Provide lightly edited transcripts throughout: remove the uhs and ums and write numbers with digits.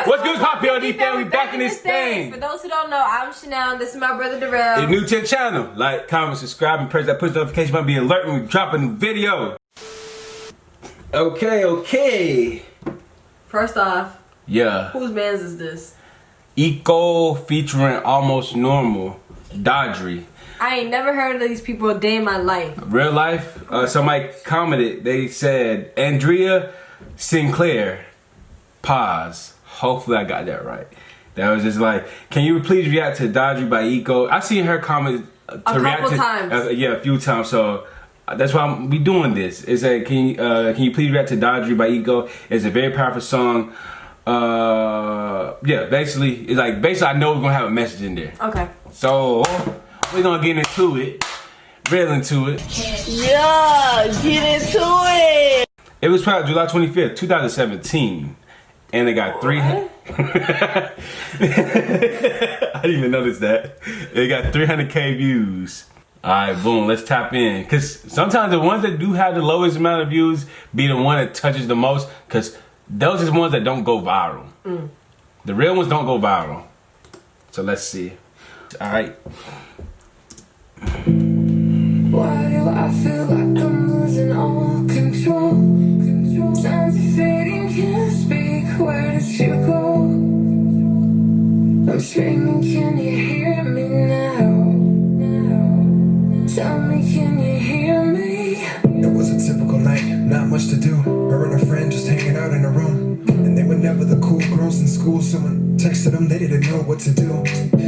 What's good, Poppy family? Back in this thing. For those who don't know, I'm Chanel. This is my brother Darrell. If you're new to the channel, like, comment, subscribe, and press that push notification button to be alert when we drop a new video. Okay. First off, yeah. Whose man's is this? Ekoh featuring Almost Normal, Daudrie. I ain't never heard of these people a day in my life. Real life, somebody commented, they said, Andrea Sinclair, pause. Hopefully I got that right. That was just like, can you please react to Daudrie by Ekoh? I've seen her comment to a react couple to, times. Yeah, a few times. So that's why we doing this. It's a can you please react to Daudrie by Ekoh? It's a very powerful song. Yeah, basically, it's like I know we're gonna have a message in there. Okay. So we're gonna get into it, real into it. Yeah, get into it. It was probably July 25th, 2017. And it got 300. I didn't even notice that. It got 300K views. Alright, boom, let's tap in. Because sometimes the ones that do have the lowest amount of views be the one that touches the most. Because those are the ones that don't go viral. The real ones don't go viral. So let's see. Alright. Why do I feel like I'm losing all control? Signs are fading, can't speak, where did you go? I'm screaming, can you hear me now? Tell me, can you hear me? It was a typical night, not much to do. Her and her friend just hanging out in a room. And they were never the cool girls in school. Someone texted them, they didn't know what to do.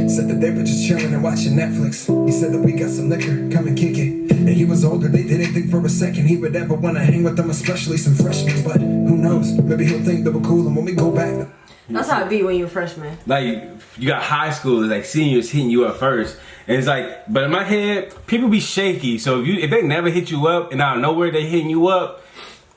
Said that they were just chilling and watching Netflix. He said that we got some liquor, come and kick it. And he was older, they didn't think for a second he would ever want to hang with them, especially some freshmen. But who knows, maybe he'll think they were cool. And when we go back, that's how it be when you're a freshman. Like, you got high schoolers, like seniors hitting you up first. And it's like, but in my head, people be shaky. So if they never hit you up and out of nowhere they hitting you up,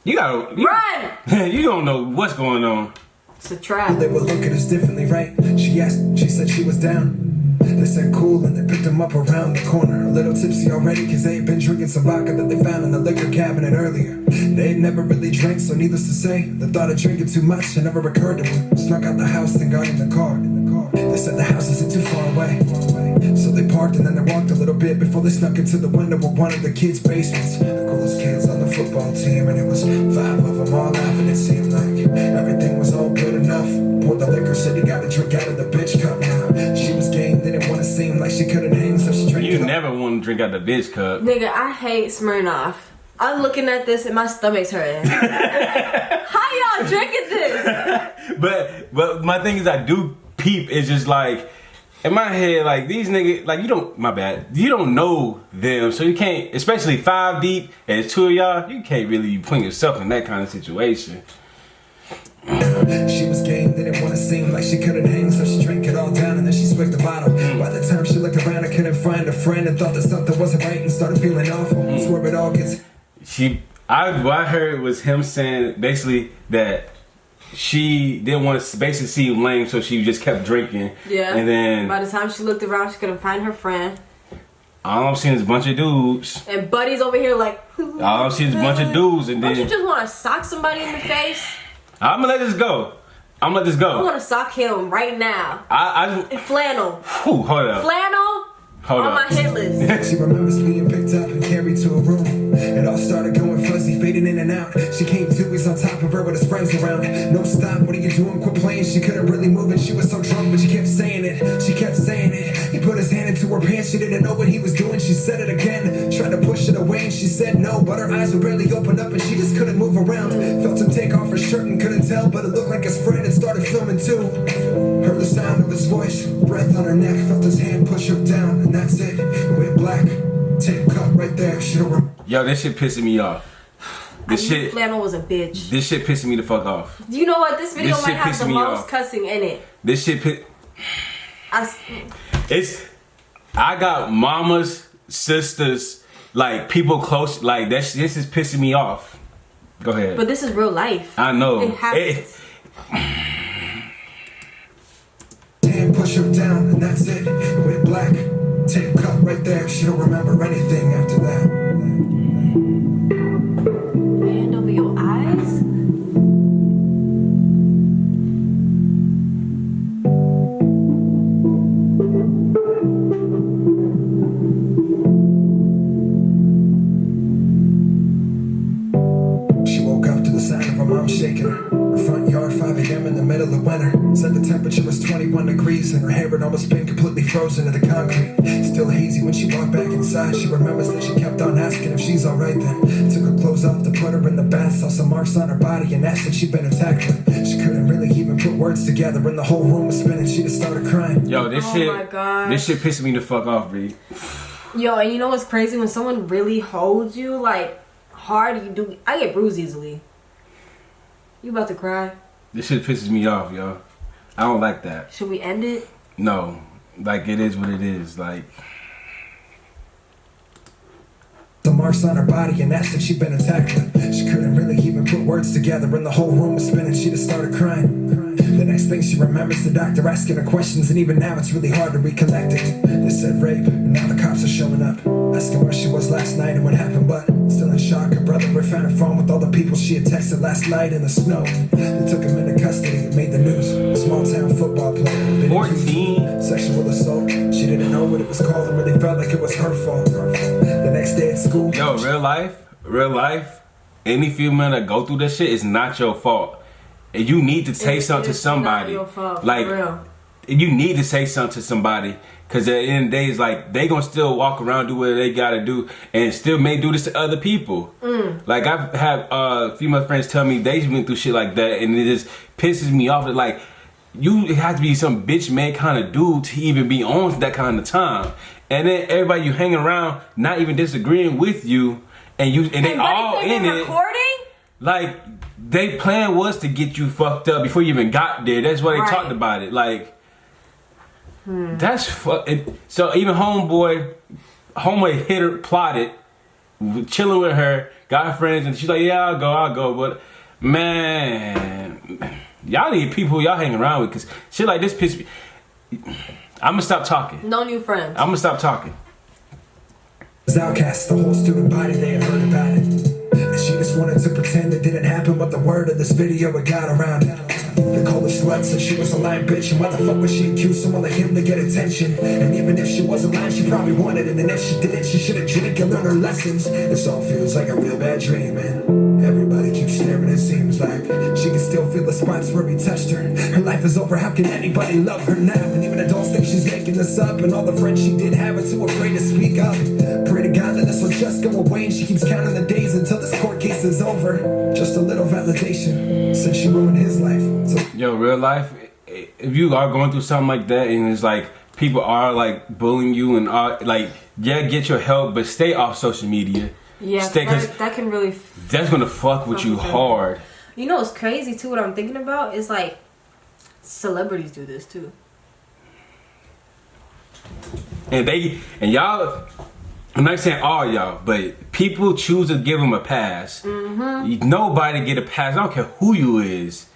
you gotta run! You don't know what's going on. It's a trap. they would look at us differently, right? She said she was down. They said cool and they picked him up around the corner. A little tipsy already cause they had been drinking some vodka that they found in the liquor cabinet earlier. They had never really drank, so needless to say, the thought of drinking too much had never occurred to them. Snuck out the house and got in the car. They said the house isn't too far away. So they parked and then they walked a little bit before they snuck into the window of one of the kids' basements. The coolest kids on the football team, and it was 5 of them all laughing. It seemed like everything was all good enough. Poured the liquor, said he got a drink out of the bitch cup now. She was game, didn't want to seem like she couldn't hang, so she drank. You never want to drink out the bitch cup. Nigga, I hate Smirnoff. I'm looking at this and my stomach's hurting. How y'all drinking this? But my thing is, I do peep. It's just like, in my head, like, these niggas, like, you don't know them, so you can't, especially 5 deep and it's 2 of y'all, you can't really put yourself in that kind of situation. She was game, didn't want to seem like she couldn't hang, so she drank it all down and then she swigged the bottle. By the time she looked around, I couldn't find a friend and thought that something wasn't right and started feeling awful. That's where it all gets. What I heard was him saying basically that she didn't want to basically seem lame, so she just kept drinking. Yeah. And then by the time she looked around, she couldn't find her friend. All I'm seeing is a bunch of dudes. And Buddy's over here like. All I'm seeing is a bunch of dudes, and then. Don't you just want to sock somebody in the face? I'm gonna let this go. I want to sock him right now. In flannel. Whew, hold up. Flannel. On my hit list. She remembers being picked up and carried to a room. It all started going fuzzy, fading in and out. She came to, he's on top of her with his friends around. No, stop, what are you doing? Quit playing. She couldn't really move and she was so drunk, but she kept saying it. She kept saying it. He put his hand into her pants, she didn't know what he was doing. She said it again, tried to push it away and she said no, but her eyes were barely opened up and she just couldn't move around. Felt him take off her shirt and couldn't tell, but it looked like his friend had started filming too. Heard the sound of his voice, breath on her neck, felt his hand push her down, and that's it. It went black, tape cut right there. Yo, this shit pissing me off. This shit. Flannel was a bitch. This shit pissing me the fuck off. You know what? This video might have the most off. cussing in it. This shit I got mamas, sisters, like people close, like this is pissing me off. Go ahead. But this is real life. I know. It happens. Hand push her down and that's it. It went black, tape cut right there. She don't remember anything after that. Hand over your eyes? middle of winter. Said the temperature was 21 degrees and her hair had almost been completely frozen to the concrete. Still hazy when she walked back inside. She remembers that she kept on asking if she's alright then. Took her clothes off to put her in the bath. Saw some marks on her body and asked if she'd been attacked. But she couldn't really even put words together and the whole room was spinning. She just started crying. Yo, this shit pissed me the fuck off, B. Yo, and you know what's crazy? When someone really holds you, like, hard, I get bruised easily. You about to cry? This shit pisses me off, yo. I don't like that. Should we end it? No. Like, it is what it is. Like... The marks on her body and asked if she'd been attacked. But she couldn't really even put words together and the whole room was spinning. She just started crying. The next thing she remembers the doctor asking her questions, and even now it's really hard to recollect it. They said rape, and now the cops are showing up, asking where she was last night and what happened. But still in shock, her brother found her phone with all the people she had texted last night in the snow. They took him into custody and made the news. Small town football player, 14? Sexual assault. She didn't know what it was called and really felt like it was her fault. The next day at school. Yo, real life, any female that go through this shit is not your fault. And you need to say something to somebody. Not your fault, like, for real. You need to say something to somebody. Because at the end of the day, it's like, they gonna still walk around, do what they gotta do, and still may do this to other people. Like, I've had female friends tell me they went through shit like that, and it just pisses me off that, like, you have to be some bitch man kind of dude to even be on that kind of time. And then everybody you hang around not even disagreeing with you, and they all in it. Recording? Like, they plan was to get you fucked up before you even got there. That's why they talked about it. Like, that's so even homeboy hit her, plotted, chilling with her, got her friends, and she's like, yeah, I'll go. But man, y'all need people y'all hang around with, because shit like this piss me. I'm gonna stop talking. No new friends. I'm gonna stop talking. Outcast, the whole student body, they had heard about it. And she just wanted to pretend it didn't happen, but the word of this video, it got around. They called her slut, said she was a lying bitch, and why the fuck would she accuse someone like him to get attention? And even if she wasn't lying, she probably wanted it, and if she didn't, she should've drank and learned her lessons. This all feels like a real bad dream, man. Everybody keeps staring, it seems like she can still feel the spots where he touched her. Her life is over, how can anybody love her now? And even adults think she's making this up, and all the friends she did have are too afraid to speak up. Pray to God that this will just go away, and she keeps counting the days until this court case is over. Just a little validation, since she ruined his life. So yo, real life, if you are going through something like that, and it's like people are like bullying you and are like, yeah, get your help, but stay off social media. Yeah, that can really... That's gonna fuck with you hard. You know what's crazy too, what I'm thinking about is like, celebrities do this too. And y'all, I'm not saying all y'all, but people choose to give them a pass. Nobody get a pass. I don't care who you is.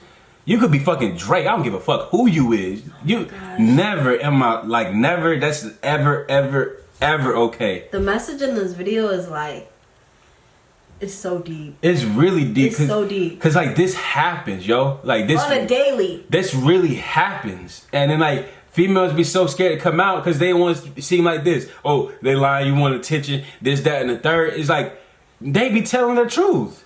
You could be fucking Drake. I don't give a fuck who you is. You never am I like never. That's ever okay. The message in this video is like, it's so deep. It's really deep. It's so deep. Cause like this happens, yo. Like this on a daily. This really happens, and then like females be so scared to come out because they want to seem like this. Oh, they lying. You want attention. This, that, and the third. It's like they be telling the truth.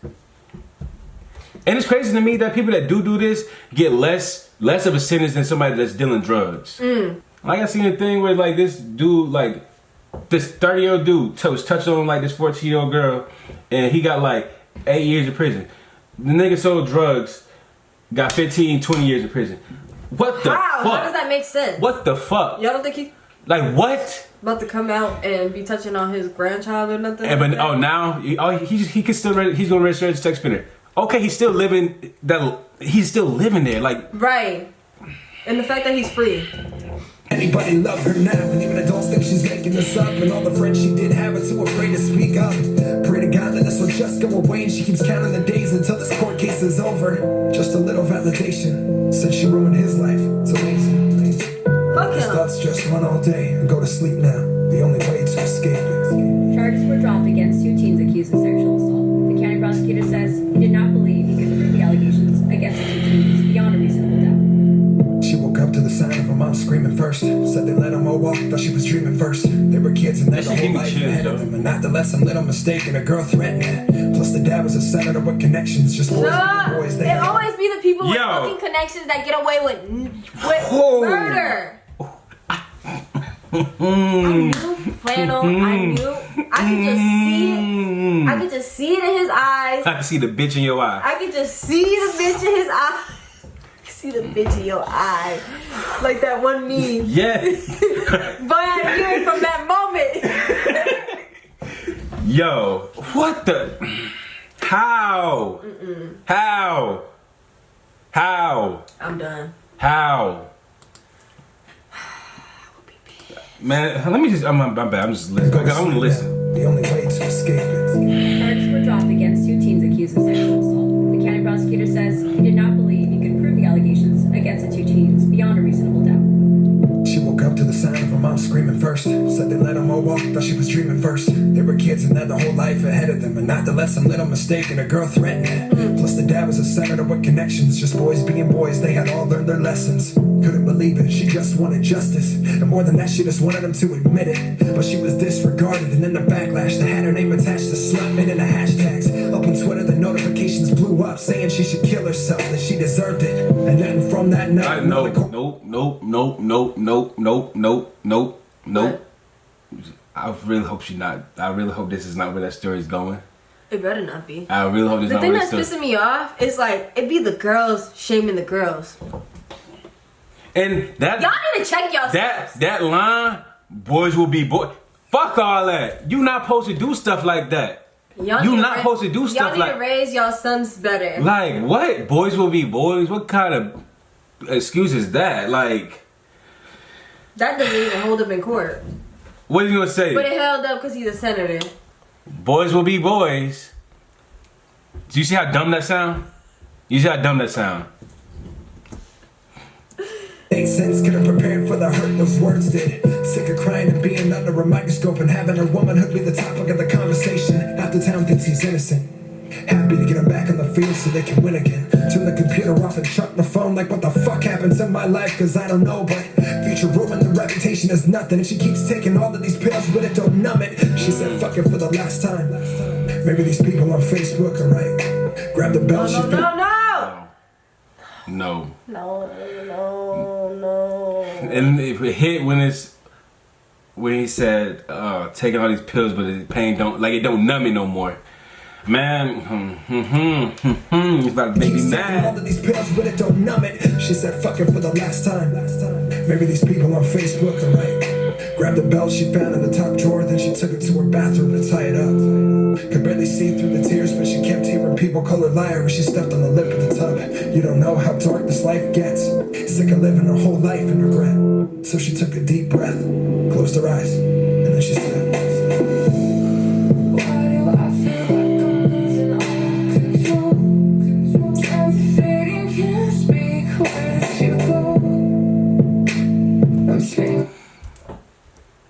And it's crazy to me that people that do this get less of a sentence than somebody that's dealing drugs. Like I seen a thing where like this dude, like this 30-year-old dude was touching on like this 14-year-old girl, and he got like 8 years in prison. The nigga sold drugs, got 15, 20 years in prison. What the fuck? How does that make sense? What the fuck? Y'all don't think he like what? About to come out and be touching on his grandchild or nothing? And, but now he can still he's gonna register as a sex offender. Okay, he's still living there, like right. And the fact that he's free. Anybody love her now, and even adults think she's making this up, and all the friends she did have are too afraid to speak up. Pray to God that this will just go away, and she keeps counting the days until this court case is over. Just a little validation, since she ruined his life. It's amazing. Fuck His him. thoughts just run all day and go to sleep now. The only way to escape it. Charges were dropped against 2 teens accused of sexual assault. The county prosecutor says he did not believe he could prove the allegations against the 2 teens beyond a reasonable doubt. She woke up to to the sound of her mom screaming first. Said they let them all walk, thought she was dreaming first. They were kids and they had the whole life ahead of them. And not to let some little mistake and a girl threaten it. Plus the dad was a senator with connections. Just boys being boys. It always be the people with fucking connections that get away with murder. I knew Flannel. I knew. I could just see it. I could just see it in his eyes. I can see the bitch in your eye. I could just see the bitch in his eye. See the bitch in your eye, like that one meme. Yeah. But I knew it from that moment. Yo, what the? How? How? How? I'm done. How? Man, let me just. I'm bad. I'm just listening. I want to listen. The only way to escape it. Charges were dropped against 2 teens accused of sexual assault. The county prosecutor says he did not believe he could prove the allegations against the 2 teens beyond a reasonable doubt. She woke up to the sound of her mom screaming first. Said they let them all walk, thought she was dreaming first. They were kids and had the whole life ahead of them. And not to let some little mistake and a girl threaten it. Plus the dad was a senator with connections. Just boys being boys, they had all learned their lessons. Couldn't believe it, she just wanted justice. And more than that, she just wanted them to admit it. But she was disregarded, and then the backlash that had her name attached to slutman and the hashtags. Open Twitter, the notifications blew up, saying she should kill herself, that she deserved it. And then from that night, Nope. I really hope she not. I really hope this is not where that story is going. It better not be. I really hope this is The not thing where that's this story. pissing me off is like it be the girls shaming the girls. And that Y'all need to check yourselves. that line, boys will be boys. Fuck all that. You not supposed to do stuff like that. You not supposed to do stuff like. Y'all need to raise y'all sons better. Like what? Boys will be boys. What kind of excuse is that? Like that doesn't even hold up in court. what are you gonna say? But it held up because he's a senator. Boys will be boys. Do you see how dumb that sound? You see how dumb that sound? 8 cents could have prepared for the hurt those words did. Sick of crying and being under a microscope and having her womanhood be the topic of the conversation. Half the town thinks he's innocent. Happy to get him back on the field so they can win again. Turn the computer off and chuck the phone like what the fuck happens in my life, cause I don't know, but future ruin the reputation is nothing. And she keeps taking all of these pills but it don't numb it. She said fuck it for the last time. Maybe these people on Facebook are right. Grab the belt, No. No. And if it hit when he said taking all these pills but the pain it don't numb me no more. Man, it's about to make me mad. All of these pills, but it don't numb it. She said, "Fuck it for the last time." Maybe these people on Facebook are right. Grabbed the belt she found in the top drawer, then she took it to her bathroom to tie it up. Could barely see through the tears, but she kept hearing people call her liar as she stepped on the lip of the tub. You don't know how dark this life gets. Sick of living her whole life in regret. So she took a deep breath, closed her eyes, and then she said.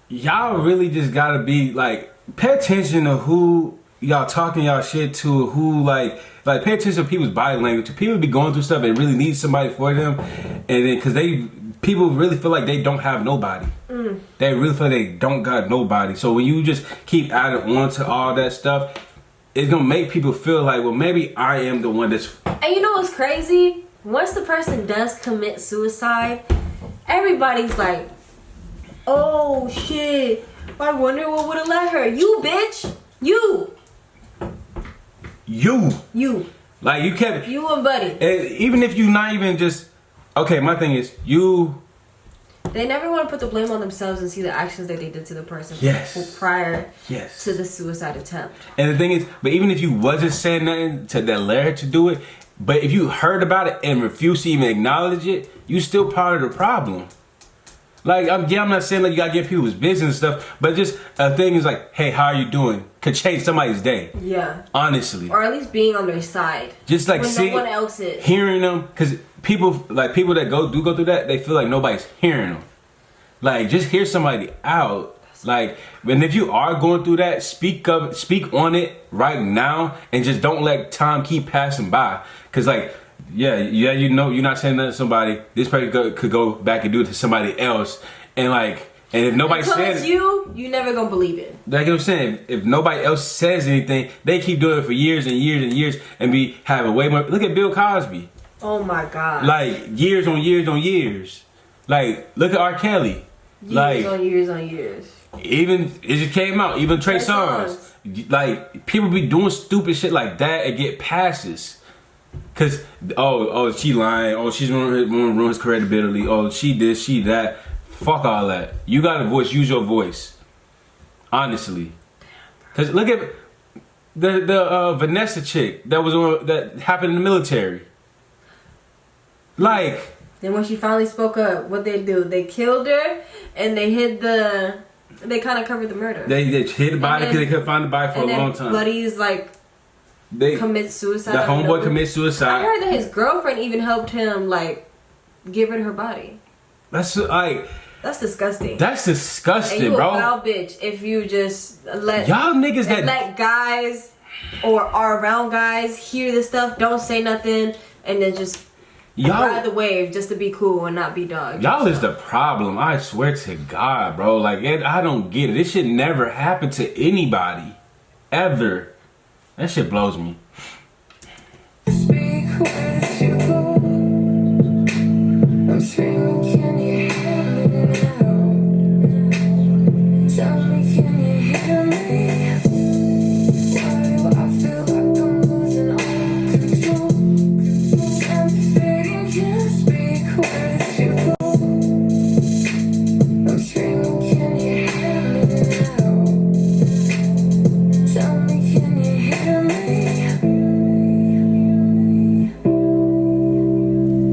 Y'all really just gotta be like, pay attention to who y'all talking y'all shit to, who like pay attention to people's body language. People be going through stuff and really need somebody for them, and then because people really feel like they don't have nobody. They really feel like they don't got nobody. So when you just keep adding on to all that stuff, it's gonna make people feel like, well, maybe I am the one that's. And you know what's crazy? Once the person does commit suicide, everybody's like, oh shit, I wonder what would have let her. You bitch. You. Like you kept. You and Buddy. Even if you not even just. Okay, my thing is, they never want to put the blame on themselves and see the actions that they did to the person prior to the suicide attempt. And the thing is, but even if you wasn't saying nothing that led her to do it, but if you heard about it and refused to even acknowledge it, you still part of the problem. Like, I'm not saying like you gotta get people's business and stuff, but just a thing is like, hey, how are you doing? Could change somebody's day. Yeah. Honestly. Or at least being on their side. Just like when no one else is. Hearing them, because people that go through that, they feel like nobody's hearing them. Like, just hear somebody out. Like, and if you are going through that, speak on it right now, and just don't let time keep passing by. Because like, Yeah, you know, you're not saying that to somebody. This person could go back and do it to somebody else, and like, and if nobody Until said it's you never gonna believe it. Like I'm saying, if nobody else says anything, they keep doing it for years and years and years, and be having way more. Look at Bill Cosby. Oh my God. Like years on years on years. Like look at R. Kelly. Years on years on years. Even it just came out. Even Trey Songz. Like people be doing stupid shit like that and get passes. Cause she lying. Oh, she's gonna ruin his credibility. Oh, she this, she that. Fuck all that. You got a voice. Use your voice. Honestly. Cause look at the Vanessa chick that happened in the military. Like. Then when she finally spoke up, what they do? They killed her and they hid the. They kind of covered the murder. They hid the body because they couldn't find the body for a long time. Buddy's like. They commit suicide. The homeboy commits suicide. I heard that his girlfriend even helped him like give her her body. That's like. That's disgusting. That's disgusting, and you bro. A foul bitch if you just let y'all niggas let guys or are around guys hear this stuff, don't say nothing, and then just ride the wave just to be cool and not be dog. Y'all is the problem. I swear to God, bro. Like I don't get it. This shit never happened to anybody, ever. That shit blows me. Speak, where did you go? I'm screaming, can you hear me now? Tell me, can you hear me? Why do I feel like I'm losing all control? Time's fading, can't speak, where did you go? I'm screaming, can you hear me now? Tell me, can you hear me?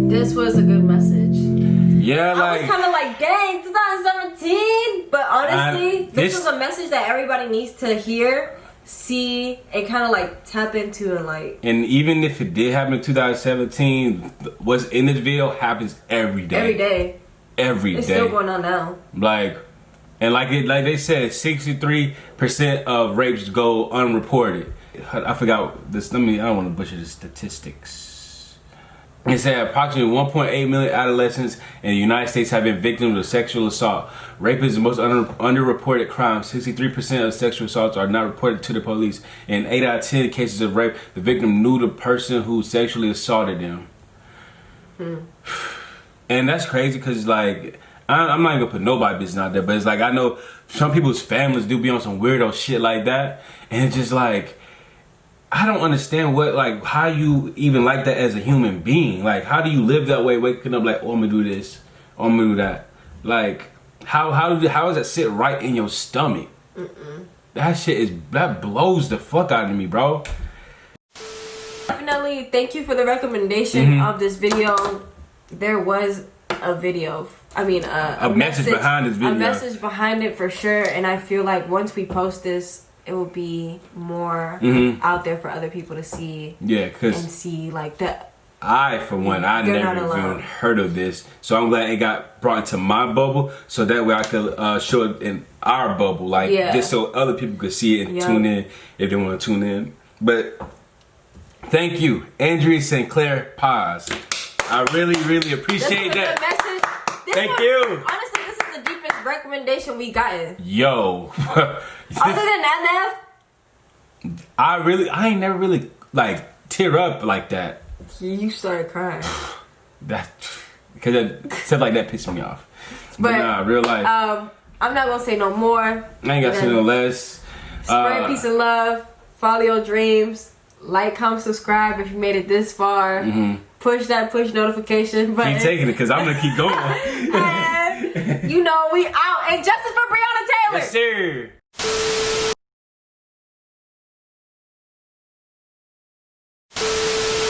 This was a good message. Yeah, I was kind of like, dang, 2017. But honestly, this was a message that everybody needs to hear, see, and kind of like tap into and like. And even if it did happen in 2017, what's in this video happens every day. Every day. Every day. It's still going on now. Like they said, 63% of rapes go unreported. I forgot this. I don't want to butcher the statistics. It said approximately 1.8 million adolescents in the United States have been victims of sexual assault. Rape is the most underreported crime. 63% of sexual assaults are not reported to the police. In 8 out of 10 cases of rape, the victim knew the person who sexually assaulted them. And that's crazy because, like, I'm not even gonna put nobody business out there, but it's like I know some people's families do be on some weirdo shit like that, and it's just like I don't understand how you even like that as a human being. Like, how do you live that way, waking up like, oh, I'm gonna do this, oh, I'm gonna do that? Like, how does that sit right in your stomach? That blows the fuck out of me, bro. Definitely, thank you for the recommendation of this video. There was a video. I mean, a message behind this video. A message behind it for sure. And I feel like once we post this, it will be more out there for other people to see. Yeah, because and see like that. For one, I never even heard of this, so I'm glad it got brought into my bubble, so that way I could show it in our bubble, like just so other people could see it and tune in if they want to tune in. But thank you, Andrea St. Clair Paz. I really, really appreciate that. Message. Thank you. Honestly, this is the deepest recommendation we gotten. Yo. Other than that, I ain't never really like tear up like that. You started crying. Because stuff like that pissed me off. But nah, real life. I'm not gonna say no more. I ain't gotta say no less. Spread peace and love. Follow your dreams. Like, comment, subscribe if you made it this far. Push that push notification button. Keep taking it because I'm gonna keep going. And, you know, we out. And justice for Breonna Taylor. Yes, sir.